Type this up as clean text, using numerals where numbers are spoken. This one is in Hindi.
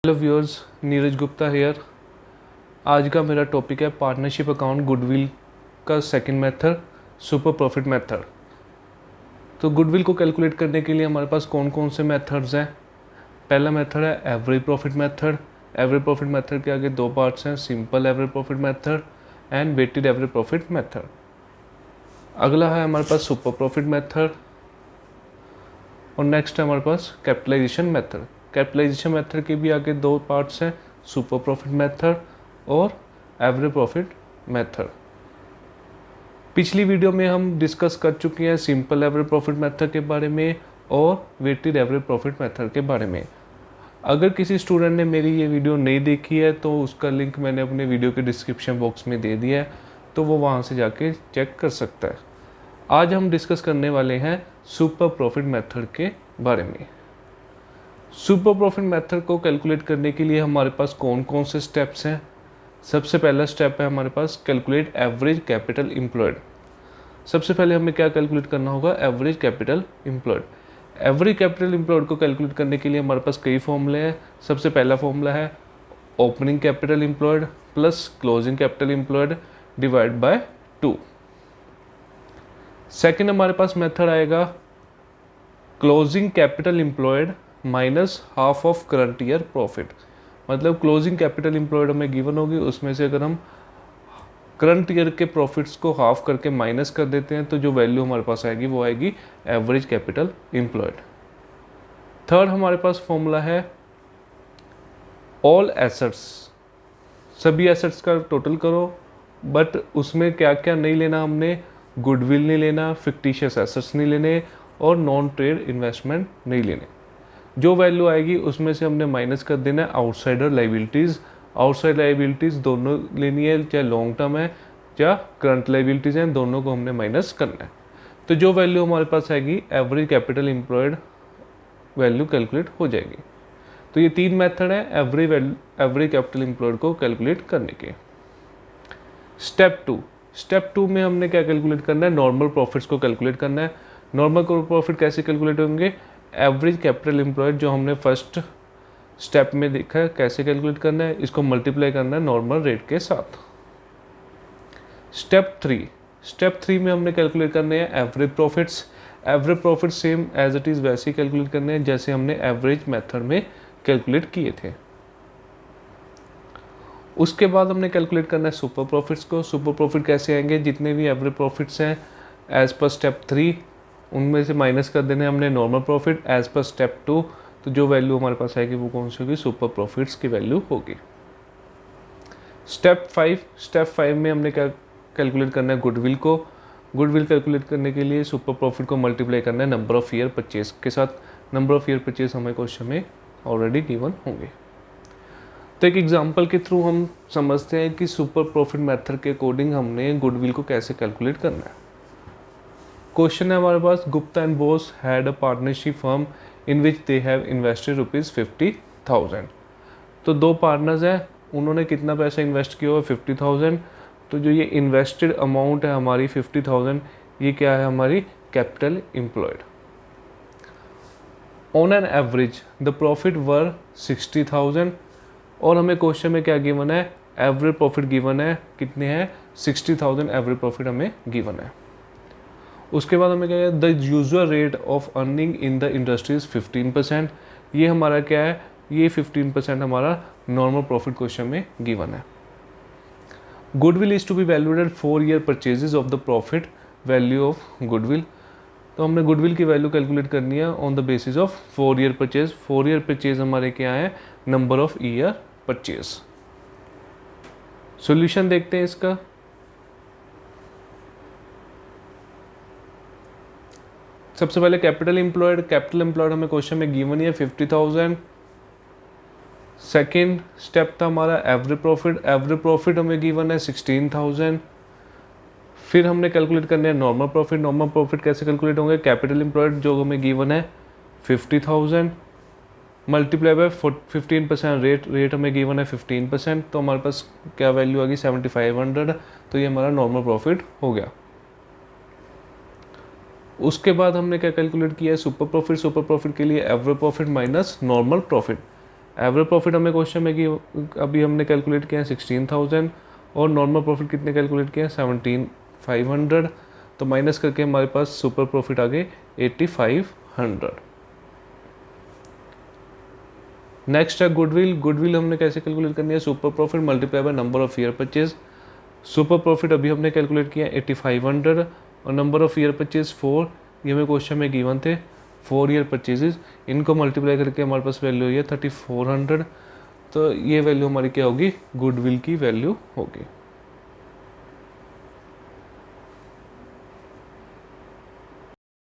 Hello viewers, Neeraj Gupta here. आज का मेरा टॉपिक है पार्टनरशिप अकाउंट गुडविल का second method, super profit method. तो गुडविल को कैलकुलेट करने के लिए हमारे पास कौन कौन से मेथड्स हैं। पहला मेथड है average profit method. Average profit method के आगे दो पार्ट्स हैं, simple average profit method and weighted average profit method. अगला है हमारे पास सुपर प्रॉफिट मेथड और नेक्स्ट है हमारे पास कैपिटलाइजेशन मेथड। कैपिटलाइजेशन मेथड के भी आगे दो पार्ट्स हैं, सुपर प्रॉफिट मेथड और एवरेज प्रॉफिट मेथड। पिछली वीडियो में हम डिस्कस कर चुके हैं सिंपल एवरेज प्रॉफिट मेथड के बारे में और वेटेड एवरेज प्रॉफिट मेथड के बारे में। अगर किसी स्टूडेंट ने मेरी ये वीडियो नहीं देखी है तो उसका लिंक मैंने अपने वीडियो के डिस्क्रिप्शन बॉक्स में दे दिया है, तो वो वहाँ से जाके चेक कर सकता है। आज हम डिस्कस करने वाले हैं सुपर प्रॉफिट मेथड के बारे में। सुपर प्रॉफिट मेथड को कैलकुलेट करने के लिए हमारे पास कौन कौन से स्टेप्स हैं। सबसे पहला स्टेप है हमारे पास कैलकुलेट एवरेज कैपिटल एम्प्लॉयड। सबसे पहले हमें क्या कैलकुलेट करना होगा, average capital employed. Average capital employed को कैलकुलेट करने के लिए हमारे पास कई फॉर्मूले हैं। सबसे पहला फॉर्मूला है opening capital employed plus closing capital employed divide by 2। Second हमारे पास मेथड आएगा closing capital employed minus half of current year profit. मतलब क्लोजिंग कैपिटल एम्प्लॉयड हमें गिवन होगी, उसमें से अगर हम करंट ईयर के प्रॉफिट्स को हाफ करके माइनस कर देते हैं तो जो वैल्यू हमारे पास आएगी वो आएगी एवरेज कैपिटल एम्प्लॉयड। थर्ड हमारे पास फॉर्मूला है ऑल एसेट्स। सभी एसेट्स का टोटल करो, बट उसमें क्या क्या नहीं लेना हमने, गुडविल नहीं लेना, फिक्टिशियस एसेट्स नहीं लेने और नॉन ट्रेड इन्वेस्टमेंट नहीं लेने। जो वैल्यू आएगी उसमें से हमने माइनस कर देना है आउटसाइडर लाइबिलिटीज़। आउटसाइड लाइबिलिटीज़ दोनों लेनी है, चाहे लॉन्ग टर्म है या करंट लाइबिलिटीज़ हैं, दोनों को हमने माइनस करना है। तो जो वैल्यू हमारे पास आएगी average capital employed value calculate हो जाएगी। तो ये तीन मेथड है एवरेज कैपिटल एम्प्लॉयड को कैलकुलेट करने के। स्टेप टू में हमने क्या कैलकुलेट करना है, नॉर्मल प्रॉफिट्स को कैलकुलेट करना है। नॉर्मल प्रॉफिट कैसे कैलकुलेट होंगे, एवरेज कैपिटल एम्प्लॉयड जो हमने फर्स्ट स्टेप में देखा है कैसे कैलकुलेट करना है, इसको मल्टीप्लाई करना है नॉर्मल रेट के साथ। स्टेप थ्री में हमने कैलकुलेट करने हैं average profits. Average profit same as it is वैसे ही कैलकुलेट करने हैं जैसे हमने एवरेज मेथड में कैलकुलेट किए थे। उसके बाद हमने कैलकुलेट करना है सुपर प्रॉफिट्स को। सुपर प्रॉफिट कैसे आएंगे, जितने भी एवरेज प्रॉफिट्स हैं एज पर स्टेप 3 उनमें से माइनस कर देने हमने नॉर्मल प्रॉफिट एज पर स्टेप 2। तो जो वैल्यू हमारे पास आएगी वो कौन सी होगी, सुपर प्रॉफिट्स की वैल्यू होगी। स्टेप 5 में हमने क्या कैलकुलेट करना है, गुडविल को। गुडविल कैलकुलेट करने के लिए सुपर प्रॉफिट को मल्टीप्लाई करना है नंबर ऑफ ईयर परचेज के साथ। नंबर ऑफ ईयर परचेज हमें क्वेश्चन में ऑलरेडी गिवन होंगे। तो एक एग्जाम्पल के थ्रू हम समझते हैं कि सुपर प्रॉफिट मेथड के अकॉर्डिंग हमने गुडविल को कैसे कैलकुलेट करना है। क्वेश्चन है हमारे पास, Gupta and Bose had a partnership firm in which they have invested ₹50,000। तो दो पार्टनर्स हैं, उन्होंने कितना पैसा इन्वेस्ट किया हुआ है, 50,000। तो जो ये इन्वेस्टेड अमाउंट है हमारी 50,000, ये क्या है, हमारी capital employed. On an average the profit were 60,000 और हमें क्वेश्चन में क्या गिवन है, एवरेज प्रॉफिट गिवन है, कितने हैं, 60,000 एवरेज प्रॉफिट हमें गिवन है। उसके बाद हमें क्या है, the usual rate of earning in the industry is 15%। ये हमारा क्या है, ये 15% हमारा नॉर्मल प्रॉफिट क्वेश्चन में गिवन है। Goodwill is to be valued at 4 year purchases of the profit value of goodwill. तो हमने गुडविल की वैल्यू कैलकुलेट करनी है on the basis of 4 year purchase. 4 year purchase हमारे क्या है, number of year purchase. Solution देखते हैं इसका। सबसे पहले कैपिटल एम्प्लॉयड हमें क्वेश्चन में गिवन ही है 50,000। सेकेंड स्टेप था हमारा एवरेज प्रॉफिट हमें गिवन है 16,000। फिर हमने कैलकुलेट करना है नॉर्मल प्रॉफिट कैसे कैलकुलेट होंगे, कैपिटल एम्प्लॉयड जो हमें गिवन है 50,000 मल्टीप्लाई बाय 15% रेट हमें गिवन है 15%। तो हमारे पास क्या वैल्यू आ गई, 7,500। तो ये हमारा नॉर्मल प्रॉफिट हो गया। उसके बाद हमने क्या कैलकुलेट किया है, सुपर प्रॉफिट के लिए average profit minus normal profit. Average profit हमें क्वेश्चन में कि अभी हमने कैलकुलेट किया है 16,000 और नॉर्मल प्रॉफिट कितने कैलकुलेट किया है 17,500, तो माइनस करके हमारे पास सुपर प्रॉफिट आ गए 8,500। नेक्स्ट है गुडविल। गुडविल हमने कैसे कैलकुलेट करनी है, super profit multiply by number of year purchase. Super profit अभी हमने कैलकुलेट किया 8,500 और नंबर ऑफ ईयर परचेज 4, ये हमें क्वेश्चन में गिवन थे 4 ईयर परचेजेस, इनको मल्टीप्लाई करके हमारे पास वैल्यू हुई है 3,400। तो ये वैल्यू हमारी क्या होगी, गुडविल की वैल्यू होगी।